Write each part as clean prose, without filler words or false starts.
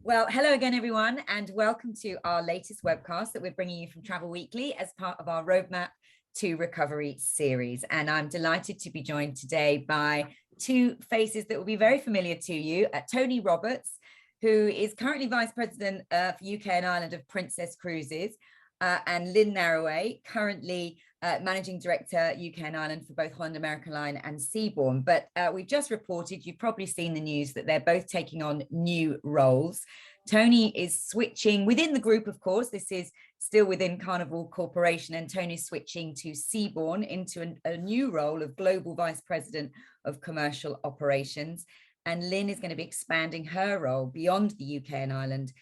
Well, hello again, everyone, and welcome to our latest webcast that we're bringing you from Travel Weekly as part of our Roadmap to Recovery series. And I'm delighted to be joined today by two faces that will be very familiar to you. Tony Roberts, who is currently Vice President for UK and Ireland of Princess Cruises, and Lynn Narraway, currently Managing Director UK and Ireland for both Holland America Line and Seabourn. But we've just reported, you've probably seen the news, that they're both taking on new roles. Tony is switching within the group, of course. This is still within Carnival Corporation, and Tony's switching to Seabourn into a new role of Global Vice President of Commercial Operations. And Lynn is going to be expanding her role beyond the UK and Ireland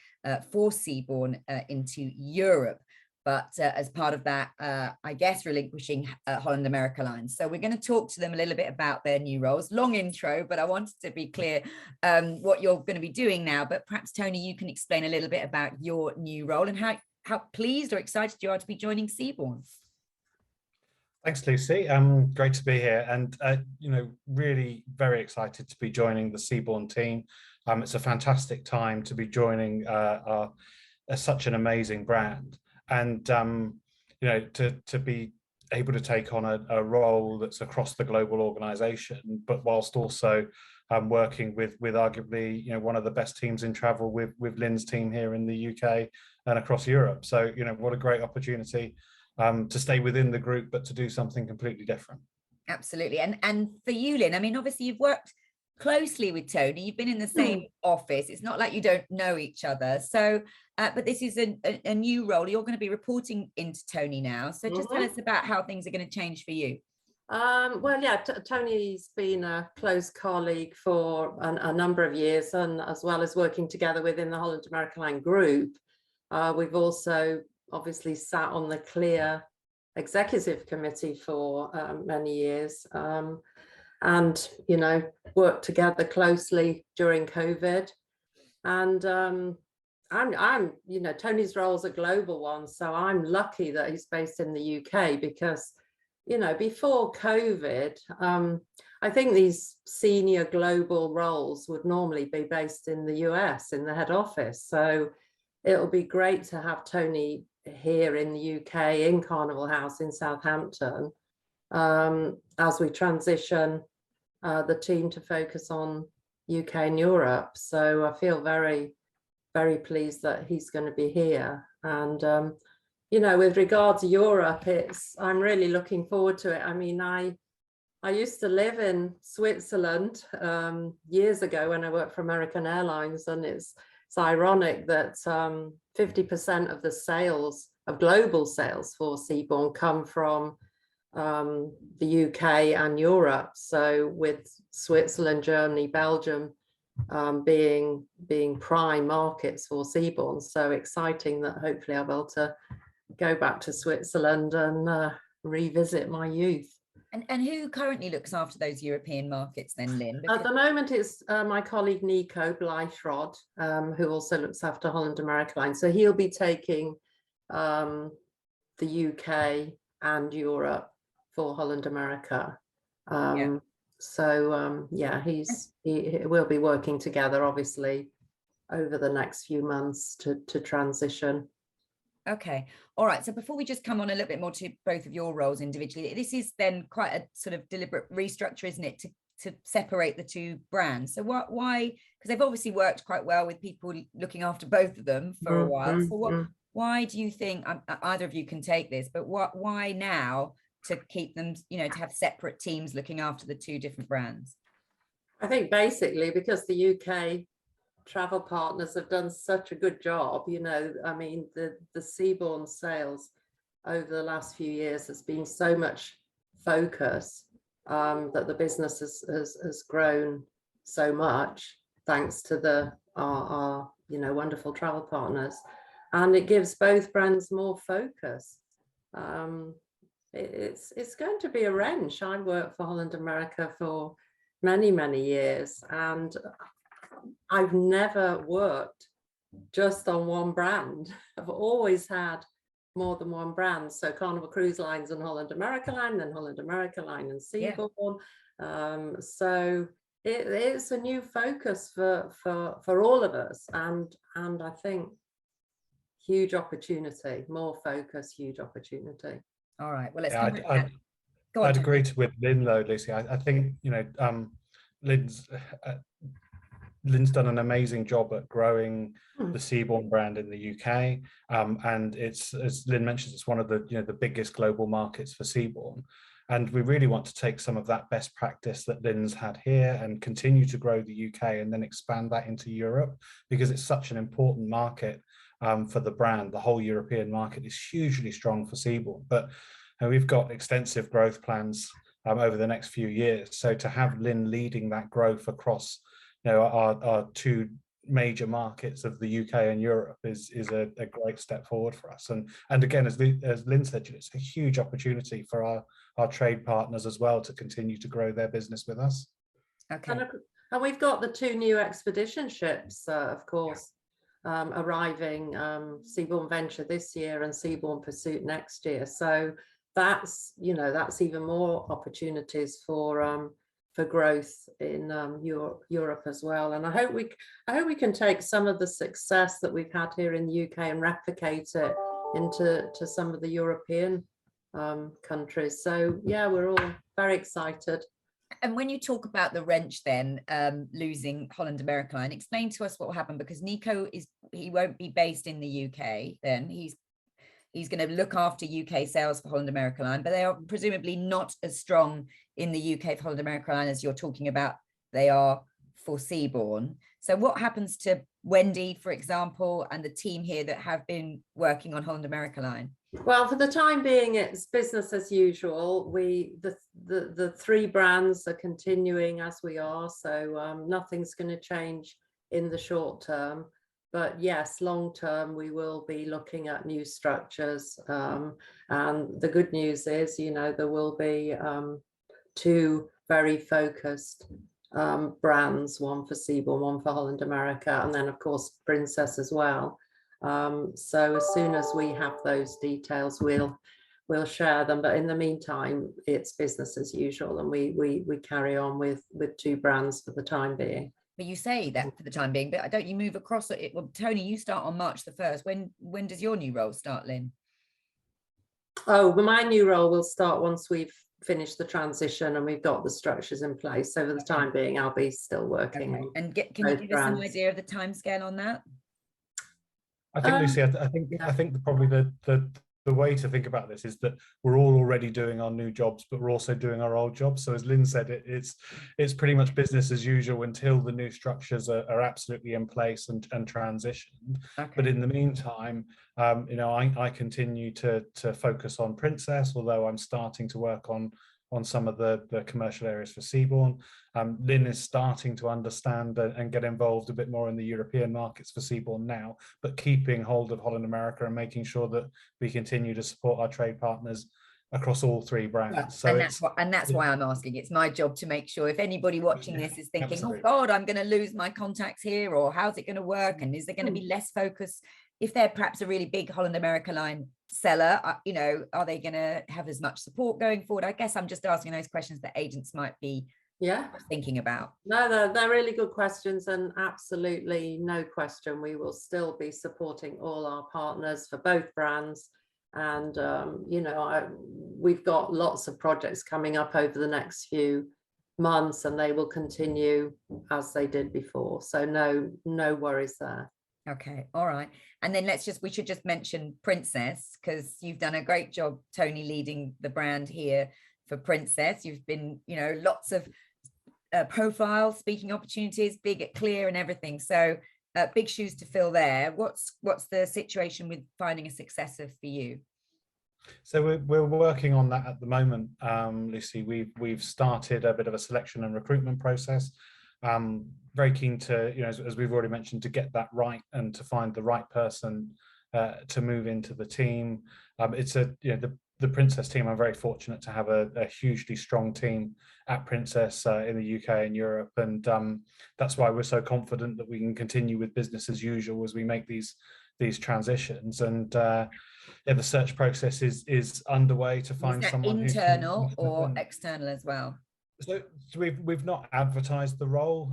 for Seabourn into Europe. But as part of that, I guess, relinquishing Holland America Line. So we're going to talk to them a little bit about their new roles. Long intro, but I wanted to be clear what you're going to be doing now. But perhaps, Tony, you can explain a little bit about your new role and how pleased or excited you are to be joining Seabourn. Thanks, Lucy. Great to be here, and really very excited to be joining the Seabourn team. It's a fantastic time to be joining such an amazing brand. And to be able to take on a role that's across the global organization, but whilst also working with arguably one of the best teams in travel with Lynn's team here in the UK and across Europe. So what a great opportunity to stay within the group, but to do something completely different. Absolutely. And for you, Lynn, I mean, obviously you've worked closely with Tony, you've been in the same office. It's not like you don't know each other. So but this is a new role. You're going to be reporting into Tony now. So just tell us about how things are going to change for you. Well, yeah, Tony's been a close colleague for a number of years, and as well as working together within the Holland America Line group, we've also obviously sat on the CLEAR executive committee for many years, and worked together closely during COVID. And I'm Tony's role is a global one, so I'm lucky that he's based in the UK because before COVID, I think these senior global roles would normally be based in the US in the head office. So it'll be great to have Tony here in the UK in Carnival House in Southampton as we transition the team to focus on UK and Europe. So I feel very, very pleased that he's going to be here. And with regard to Europe, I'm really looking forward to it. I mean, I used to live in Switzerland years ago when I worked for American Airlines, and it's ironic that 50% of the sales of global sales for Seabourn come from the UK and Europe. So with Switzerland, Germany, Belgium being prime markets for Seabourn, so exciting that hopefully I'll be able to go back to Switzerland and revisit my youth. And who currently looks after those European markets then, Lynn? Because at the moment it's my colleague Nico Blythrod, who also looks after Holland America Line. So he'll be taking the UK and Europe for Holland America. So we'll be working together obviously over the next few months to transition. Okay, all right. So before we just come on a little bit more to both of your roles individually, this is then quite a sort of deliberate restructure, isn't it, to separate the two brands? So why? Because they've obviously worked quite well with people looking after both of them for a while. So why do you think, either of you can take this, but why now to keep them, to have separate teams looking after the two different brands? I think basically because the UK travel partners have done such a good job. I mean, the Seabourn sales over the last few years has been so much focus that the business has grown so much thanks to our wonderful travel partners, and it gives both brands more focus. It's going to be a wrench. I worked for Holland America for many years, and I've never worked just on one brand. I've always had more than one brand. So Carnival Cruise Lines and Holland America Line, then Holland America Line and Seabourn. So it's a new focus for all of us, and I think huge opportunity, more focus, huge opportunity. All right, well, let's Yeah, come back to that. Go on, I'd agree Tony. with Lynn though, Lucy. I think, you know, Lynn's uh, Lynn's done an amazing job at growing the Seabourn brand in the UK, and it's, as Lynn mentions, it's one of the, you know, the biggest global markets for Seabourn, and we really want to take some of that best practice that Lynn's had here and continue to grow the UK and then expand that into Europe, because it's such an important market for the brand. The whole European market is hugely strong for Seabourn, but we've got extensive growth plans over the next few years. So to have Lynn leading that growth across, you know, our two major markets of the UK and Europe is a great step forward for us. And again, as Lynn said, it's a huge opportunity for our trade partners as well to continue to grow their business with us. Okay. And we've got the two new expedition ships, of course, arriving, Seabourn Venture this year and Seabourn Pursuit next year. So that's, you know, that's even more opportunities for growth in Europe as well. And I hope we can take some of the success that we've had here in the UK and replicate it into some of the European countries. So yeah, we're all very excited. And when you talk about the wrench then, losing Holland America Line, explain to us what will happen, because Nico he won't be based in the UK then. He's going to look after UK sales for Holland America Line, but they are presumably not as strong in the UK for Holland America Line as you're talking about they are for Seabourn. So what happens to Wendy, for example, and the team here that have been working on Holland America Line? Well, for the time being, it's business as usual. The three brands are continuing as we are, so nothing's going to change in the short term. But yes, long term, we will be looking at new structures. And the good news is, you know, there will be two very focused brands, one for Seabourn, one for Holland America, and then of course Princess as well. So as soon as we have those details, we'll share them. But in the meantime, it's business as usual, and we carry on with two brands for the time being. But you say that for the time being, but don't you move across it? Well, Tony, you start on March the 1st. When does your new role start, Lynn? Oh, but my new role will start once we've finished the transition and we've got the structures in place. So for the time being, I'll be still working. Okay. And can you give us an idea of the timescale on that? I think, Lucy, I think probably the way to think about this is that we're all already doing our new jobs, but we're also doing our old jobs. So as Lynn said, it's pretty much business as usual until the new structures are absolutely in place and transitioned. Okay. But in the meantime, you know, I continue to focus on Princess, although I'm starting to work on some of the commercial areas for Seabourn. Lynn is starting to understand and get involved a bit more in the European markets for Seabourn now, but keeping hold of Holland America and making sure that we continue to support our trade partners across all three brands. Yeah. So that's why I'm asking. It's my job to make sure if anybody watching this is thinking, absolutely, oh God, I'm going to lose my contacts here, or how's it going to work? And is there going to be less focus? If they're perhaps a really big Holland America Line seller, you know, are they going to have as much support going forward? I guess I'm just asking those questions that agents might be thinking about. No, they're really good questions, and absolutely no question, we will still be supporting all our partners for both brands. And you know, we've got lots of projects coming up over the next few months, and they will continue as they did before. So no worries there. Okay, all right. And then we should just mention Princess, because you've done a great job, Tony, leading the brand here for Princess. You've been, you know, lots of profile, speaking opportunities, big at Clear and everything. So big shoes to fill there. What's the situation with finding a successor for you? So we're working on that at the moment, Lucy. We've started a bit of a selection and recruitment process. Very keen to, you know, as we've already mentioned, to get that right and to find the right person to move into the team. It's you know, the Princess team, I'm very fortunate to have a hugely strong team at Princess in the UK and Europe, and that's why we're so confident that we can continue with business as usual as we make these transitions. And yeah, the search process is underway to find someone internal or external as well. So we've not advertised the role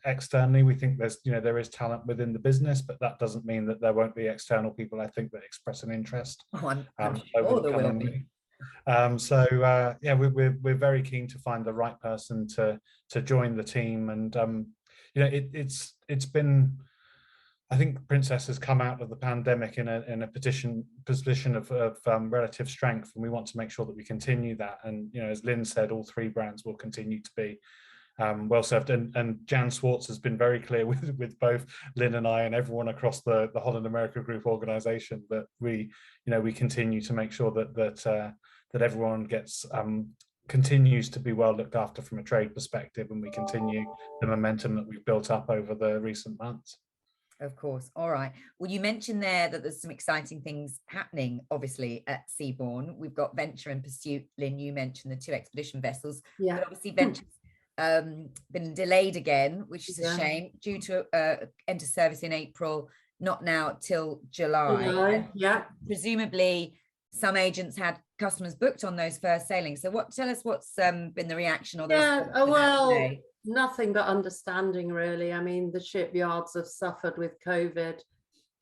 externally. We think there is talent within the business, but that doesn't mean that there won't be external people, I think, that express an interest. Oh, I'm over sure the there will coming be. week. Yeah, we're very keen to find the right person to join the team, and it's been, I think Princess has come out of the pandemic in a position of relative strength, and we want to make sure that we continue that. And as Lynn said, all three brands will continue to be well served. And Jan Swartz has been very clear with both Lynn and I and everyone across the Holland America Group organization that we continue to make sure that everyone gets continues to be well looked after from a trade perspective, and we continue the momentum that we've built up over the recent months. Of course. All right. Well, you mentioned there that there's some exciting things happening, obviously, at Seabourn. We've got Venture and Pursuit. Lynn, you mentioned the 2 expedition vessels. Yeah. But obviously, Venture's been delayed again, which is a shame, due to enter service in April, not now till July. Yeah. Presumably, some agents had customers booked on those first sailings. So tell us what's been the reaction or the nothing but understanding, really. I mean, the shipyards have suffered with COVID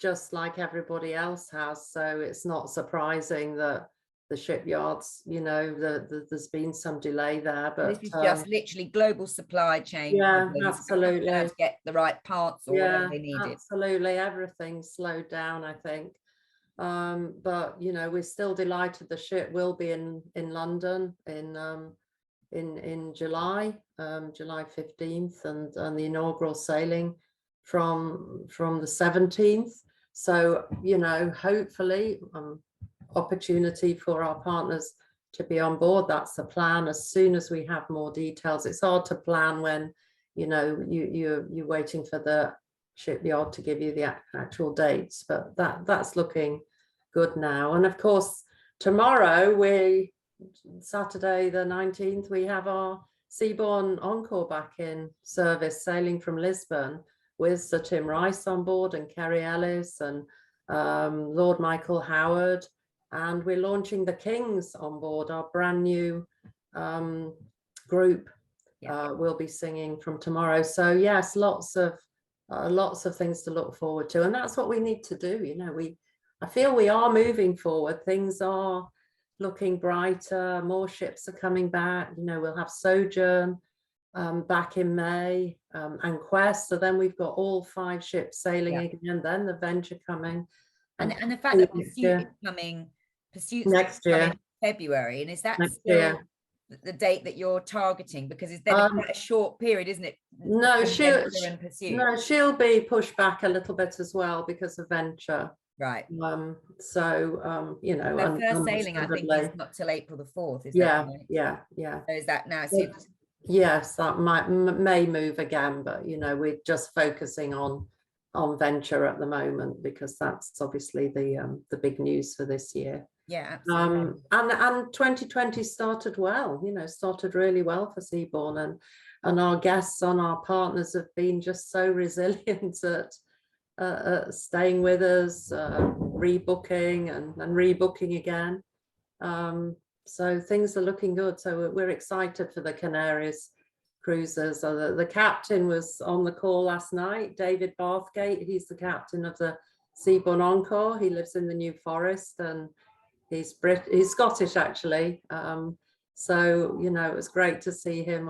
just like everybody else has, so it's not surprising that the shipyards, there's been some delay there. But this is just literally global supply chain. Yeah, absolutely. To get the right parts or whatever they needed. Absolutely, everything slowed down, I think. But we're still delighted the ship will be in London in July, July 15th, and the inaugural sailing from the 17th. So hopefully opportunity for our partners to be on board. That's the plan. As soon as we have more details, it's hard to plan when you're waiting for the shipyard to give you the actual dates, but that's looking good now. And of course, tomorrow, Saturday the 19th, we have our Seabourn Encore back in service, sailing from Lisbon with Sir Tim Rice on board and Kerry Ellis and Lord Michael Howard. And we're launching the Kings on board, our brand new group. Will be singing from tomorrow. So yes, lots of things to look forward to, and that's what we need to do. I feel we are moving forward. Things are looking brighter. More ships are coming back. We'll have Sojourn back in May, and Quest. So then we've got all 5 ships sailing again. Then the Venture coming, and the fact that Pursuit is coming, Pursuit's next year, February, and is that next still year the date that you're targeting? Because it's then quite a short period, isn't it? No, she'll be pushed back a little bit as well because of Venture. Right. Their first sailing, I think, is not till April the 4th. Is that right? Yeah. So is that now? So yes, that may move again, but we're just focusing on Venture at the moment because that's obviously the big news for this year. Yeah, absolutely. And 2020 started well. Started really well for Seabourn, and our guests and our partners have been just so resilient at staying with us, rebooking and rebooking again. So things are looking good. So we're excited for the Canaries cruises. The captain was on the call last night, David Bathgate. He's the captain of the Seabourn Encore. He lives in the New Forest, and he's Scottish actually. So it was great to see him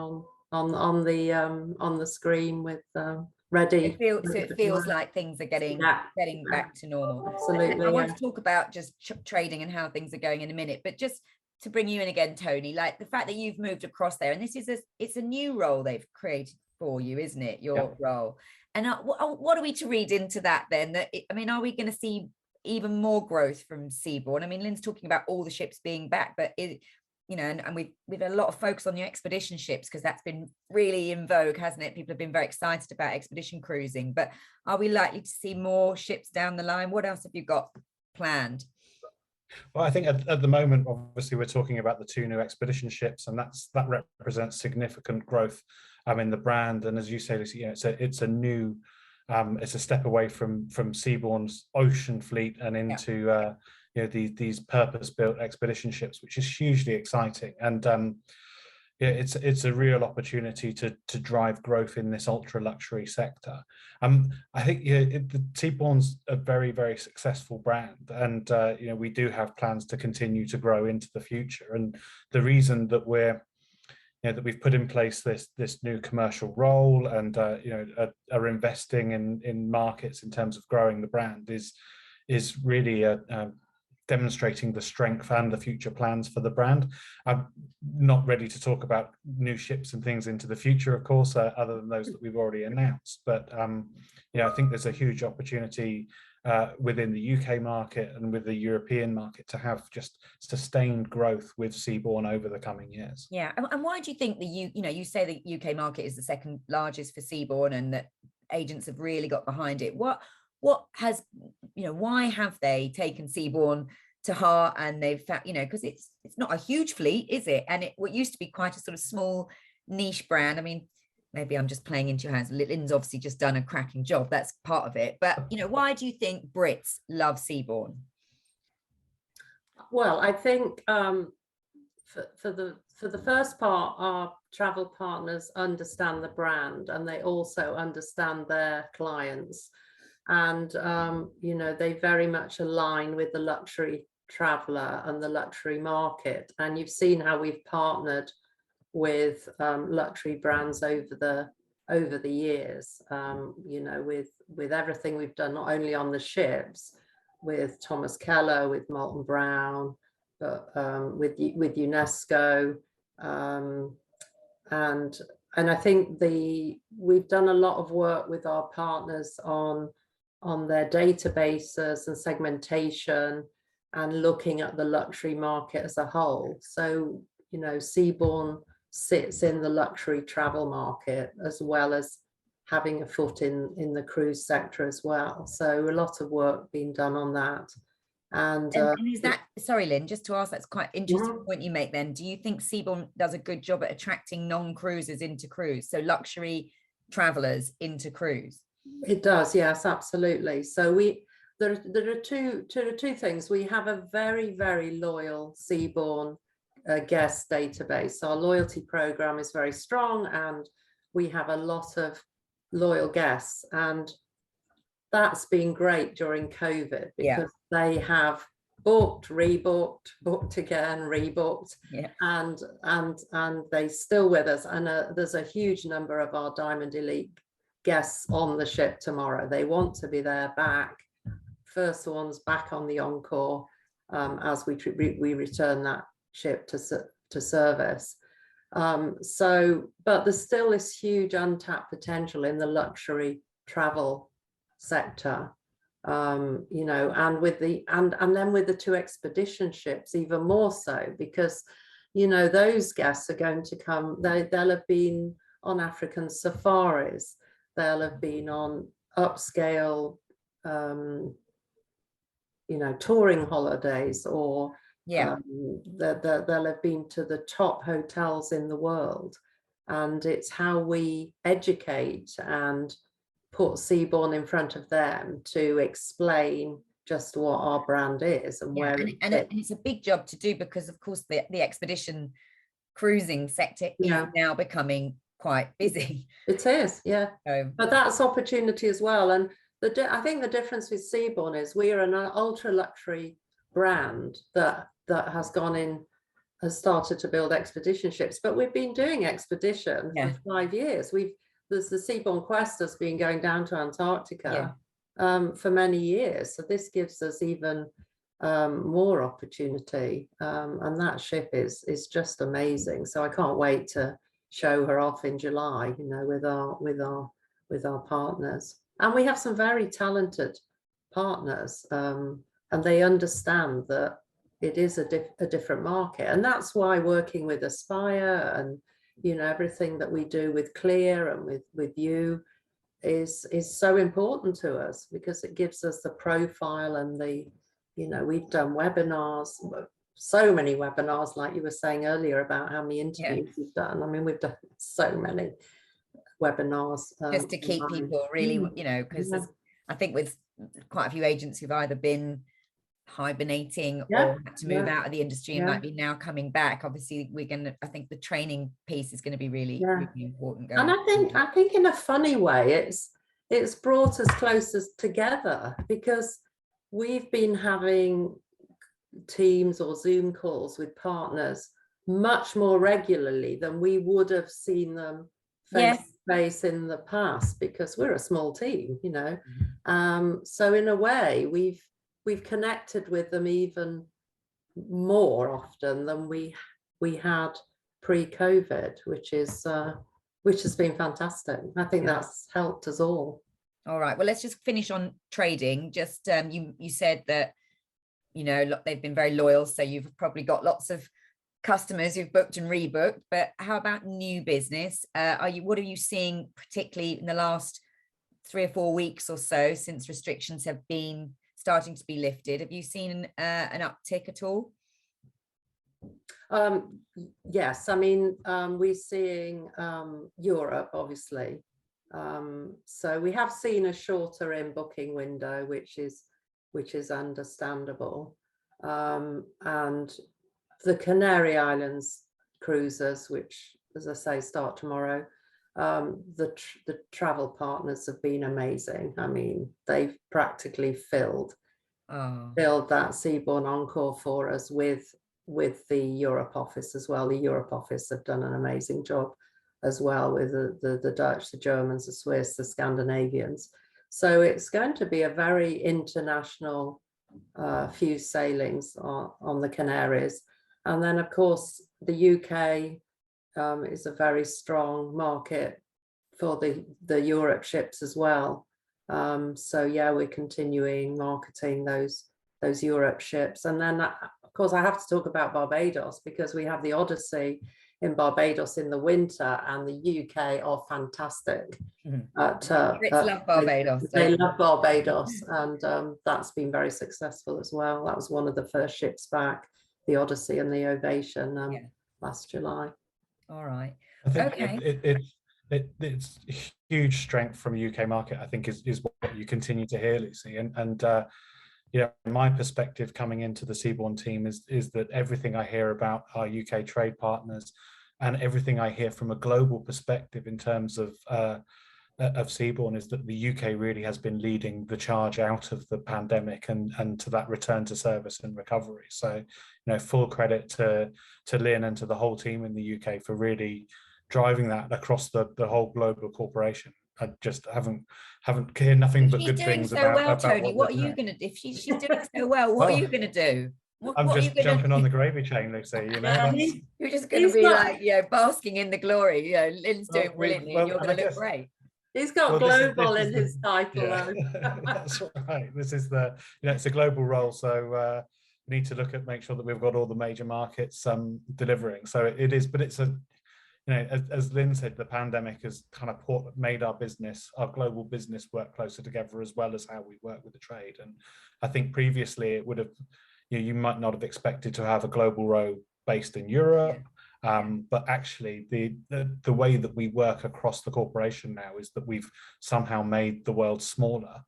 on the screen with ready. It feels like things are getting back to normal. Absolutely. I want to talk about just trading and how things are going in a minute, but just to bring you in again, Tony, like the fact that you've moved across there, and it's a new role they've created for you, isn't it? Your role. And what are we to read into that then? Are we going to see even more growth from Seabourn? I mean, Lynn's talking about all the ships being back, but and we've a lot of focus on your expedition ships because that's been really in vogue, hasn't it? People have been very excited about expedition cruising, but are we likely to see more ships down the line? What else have you got planned? Well, I think at the moment, obviously, we're talking about the 2 new expedition ships, and that represents significant growth in the brand. And as you say, Lucy, it's a new, it's a step away from Seabourn's ocean fleet and into these purpose-built expedition ships, which is hugely exciting. And Yeah, it's a real opportunity to drive growth in this ultra luxury sector. I think the Seabourn's a very, very successful brand, and we do have plans to continue to grow into the future. And the reason that that we've put in place this new commercial role and are investing in markets in terms of growing the brand is really demonstrating the strength and the future plans for the brand. I'm not ready to talk about new ships and things into the future, of course, other than those that we've already announced. But I think there's a huge opportunity within the UK market and with the European market to have just sustained growth with Seabourn over the coming years. Yeah, and why do you think you say the UK market is the second largest for Seabourn and that agents have really got behind it? Why have they taken Seabourn to heart, and they've found, because it's not a huge fleet, is it? And what used to be quite a sort of small niche brand. I mean, maybe I'm just playing into your hands. Lynn's obviously just done a cracking job. That's part of it. But, why do you think Brits love Seabourn? Well, I think for the first part, our travel partners understand the brand, and they also understand their clients. And, they very much align with the luxury traveler and the luxury market. And you've seen how we've partnered with luxury brands over the years, with everything we've done, not only on the ships, with Thomas Keller, with Molton Brown, but with UNESCO. And I think we've done a lot of work with our partners on their databases and segmentation and looking at the luxury market as a whole. So, Seabourn sits in the luxury travel market as well as having a foot in the cruise sector as well. So a lot of work being done on that. And is that, sorry, Lynn, just to ask, that's quite interesting point you make then. Do you think Seabourn does a good job at attracting non-cruisers into cruise? So luxury travelers into cruise? It does, yes, absolutely. So there are two things. We have a very, very loyal Seabourn guest database. Our loyalty program is very strong, and we have a lot of loyal guests, and that's been great during COVID because they have booked, rebooked, booked again, rebooked, and they still with us. And there's a huge number of our Diamond Elite guests on the ship tomorrow. They want to be there back, first ones back on the Encore as we return that ship to service. But there's still this huge untapped potential in the luxury travel sector, and with then with the 2 expedition ships even more so, because those guests are going to come. They'll have been on African safaris, they'll have been on upscale touring holidays, or they'll have been to the top hotels in the world. And it's how we educate and put Seabourn in front of them to explain just what our brand is and where and it's a big job to do, because of course the expedition cruising sector is now becoming quite busy. It is, but that's opportunity as well. And I think the difference with Seabourn is we are an ultra luxury brand that has started to build expedition ships, but we've been doing expedition for 5 years. There's the Seabourn Quest has been going down to Antarctica for many years. So this gives us even more opportunity. And that ship is just amazing. So I can't wait to show her off in July, with our partners. And we have some very talented partners, and they understand that it is a different market. And that's why working with Aspire and everything that we do with Clear and with you is so important to us, because it gives us the profile and we've done webinars, so many webinars, like you were saying earlier about how many interviews we've done. I mean, we've done so many webinars just to keep people really, because I think with quite a few agents who've either been hibernating Yeah, or had to move yeah, out of the industry and yeah, might be now coming back. Obviously, I think the training piece is going to be really, yeah. really important And going forward. I think in a funny way, it's brought us closer together, because we've been having Teams or Zoom calls with partners much more regularly than we would have seen them face Yes. to face in the past, because we're a small team, you know. Mm-hmm. So in a way, we've connected with them even more often than we had pre-COVID, which has been fantastic. I think that's helped us all. All right. Well, let's just finish on trading. Just you said that, you know, they've been very loyal, so you've probably got lots of customers who've booked and rebooked. But how about new business? What are you seeing, particularly in the last 3 or 4 weeks or so, since restrictions have been starting to be lifted? Have you seen an uptick at all? Yes, I mean, we're seeing Europe, obviously. So we have seen a shorter in booking window, which is understandable. And the Canary Islands cruises, which, as I say, start tomorrow, the travel partners have been amazing. I mean, they've practically filled that Seabourn Encore for us with the Europe office as well. The Europe office have done an amazing job as well, with the Dutch, the Germans, the Swiss, the Scandinavians. So it's going to be a very international few sailings on the Canaries. And then, of course, the UK is a very strong market for the Europe ships as well. So yeah, we're continuing marketing those Europe ships. And then, of course, I have to talk about Barbados, because we have the Odyssey in Barbados in the winter, and the UK are fantastic. Brits love Barbados. They love Barbados, and that's been very successful as well. That was one of the first ships back, the Odyssey and the Ovation, last July. All right. I think Okay. it's huge strength from a UK market, I think, is what you continue to hear, Lucy. And you know, my perspective coming into the Seabourn team is that everything I hear about our UK trade partners, and everything I hear from a global perspective in terms of Seabourn, is that the UK really has been leading the charge out of the pandemic and to that return to service and recovery. So, you know, full credit to Lynn and to the whole team in the UK for really driving that across the whole global corporation. I just haven't heard nothing but good things about Tony, what are you doing. going to do? If she's doing so well, what are you going to do? I'm what just are you jumping on the gravy chain, Lucy. You know, you're just going to be like, you know, basking in the glory. You know, Lynn's doing brilliantly, and you're going to look great. He's got global in his title, though. That's right. This is it's a global role, so we need to make sure that we've got all the major markets delivering. So it is, but it's as Lynn said, the pandemic has kind of made our global business work closer together, as well as how we work with the trade. And I think previously it would have, you might not have expected to have a global row based in Europe. But actually the way that we work across the corporation now is that we've somehow made the world smaller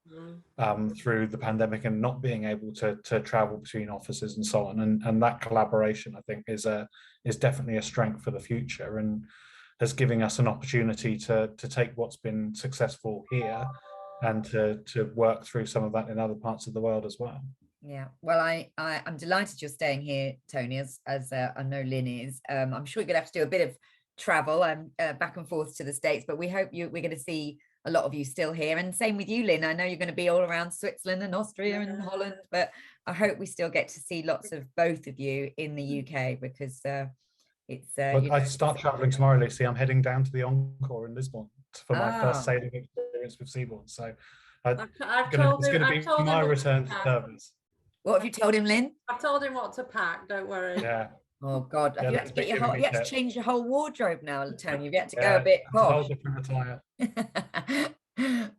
through the pandemic, and not being able to travel between offices and so on. And that collaboration, I think, is definitely a strength for the future, and has given us an opportunity to take what's been successful here and to work through some of that in other parts of the world as well. Yeah, well, I'm delighted you're staying here, Tony, as I know Lynn is. I'm sure you're gonna have to do a bit of travel and back and forth to the States, but we're going to see a lot of you still here. And same with you, Lynn. I know you're going to be all around Switzerland and Austria and Holland, but I hope we still get to see lots of both of you in the UK, because it's. I start traveling tomorrow, Lucy. I'm heading down to the Encore in Lisbon for my first sailing experience with Seabourn. So it's going to be my return to service. What have you told him, Lynn? I've told him what to pack, don't worry. Yeah. Oh God, have you had to change your whole wardrobe now, Tony? You've had to go a bit posh. A whole different attire.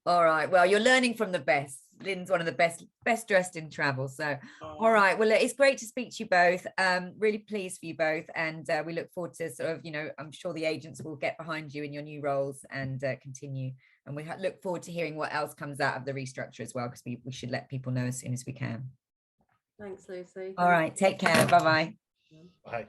All right, well, you're learning from the best. Lynn's one of the best dressed in travel. So all right, well, it's great to speak to you both. Really pleased for you both, and we look forward to sort of, I'm sure the agents will get behind you in your new roles and continue, and we look forward to hearing what else comes out of the restructure as well, because we should let people know as soon as we can. Thanks, Lucy. All right, take care. Bye-bye. Bye.